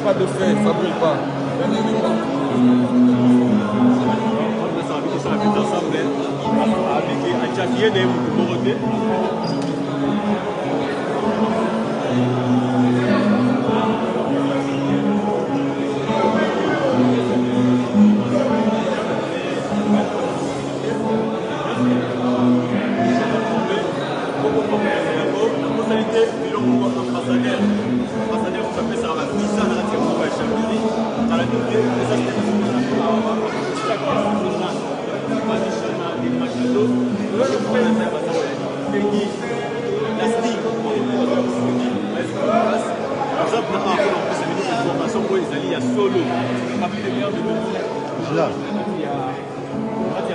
pas de feu, ça brûle pas.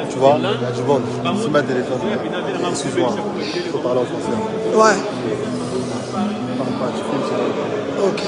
Tu vois, il y a du monde. C'est ma téléphone. Excuse-moi, il faut parler en français. Ouais. Parle pas, tu filmes, c'est bon. Ok.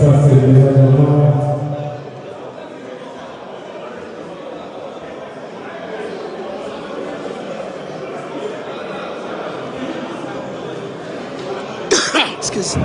Ça c'est déjà normal. Excuse.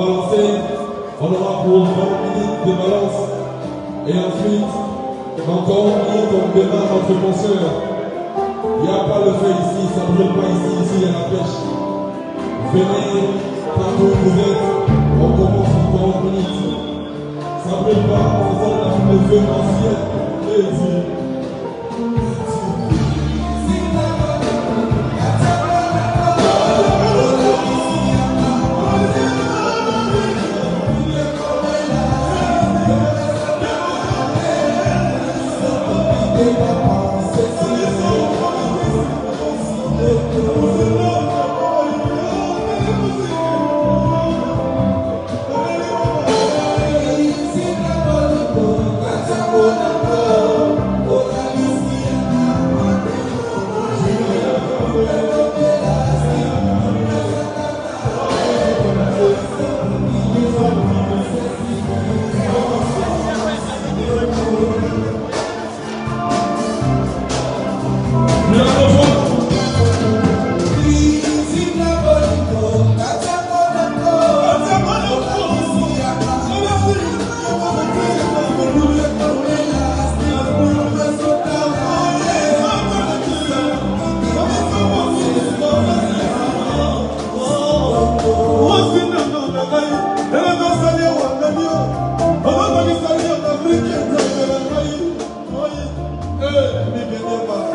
balancer. On aura pour 20 minutes de balance. Et ensuite, encore 1 minute, on démarre notre concert. Il n'y a pas le feu ici, ça ne brûle pas ici, ici il y a la pêche. Venez, partout où vous êtes, on commence en 40 minutes. Ça ne brûle pas, c'est ça le feu ancien. Et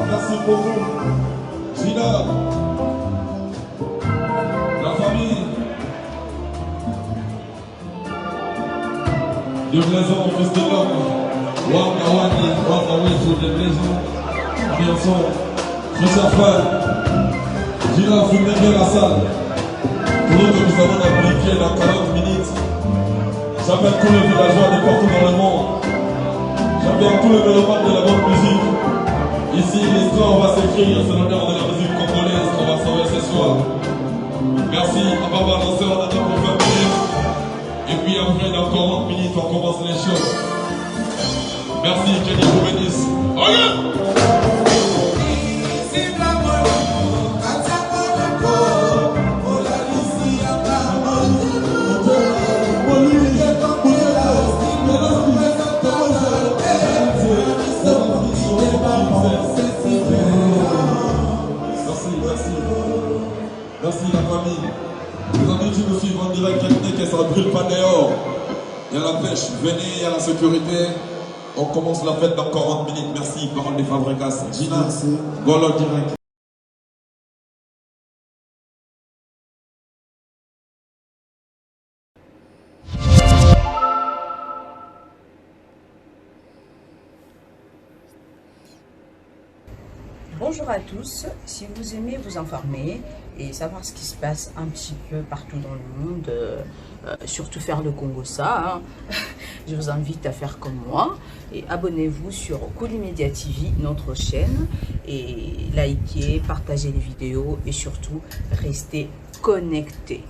merci pour vous. Gina, la famille, livraison, fils de l'homme, Wanga Wani, Wanga Wetu, livraison, ambiançon, Richard Fall, Gina, vous venez la salle. Pour nous que nous avons appliqué dans 40 minutes, j'appelle tous les villageois de partout dans le monde, j'appelle tous les mélomanes de la bonne musique. Ici, l'histoire va s'écrire, c'est l'honneur de la musique congolaise qu'on va sauver ce soir. Merci à Papa Danseur de pour 20 minutes. Et puis après, dans 40 minutes, on commence les choses. Merci, Kenny, vous bénisse. Merci la famille. Les amis qui nous suivent en direct, que ça ne brûle pas dehors. Il y a la pêche, venez, il y a la sécurité. On commence la fête dans 40 minutes. Merci, parole des Fabregas. Gina, Golo direct. Bonjour à tous, si vous aimez vous informer et savoir ce qui se passe un petit peu partout dans le monde, surtout faire le Congo ça, hein, je vous invite à faire comme moi et abonnez-vous sur Colimedia TV, notre chaîne, et likez, partagez les vidéos et surtout restez connectés.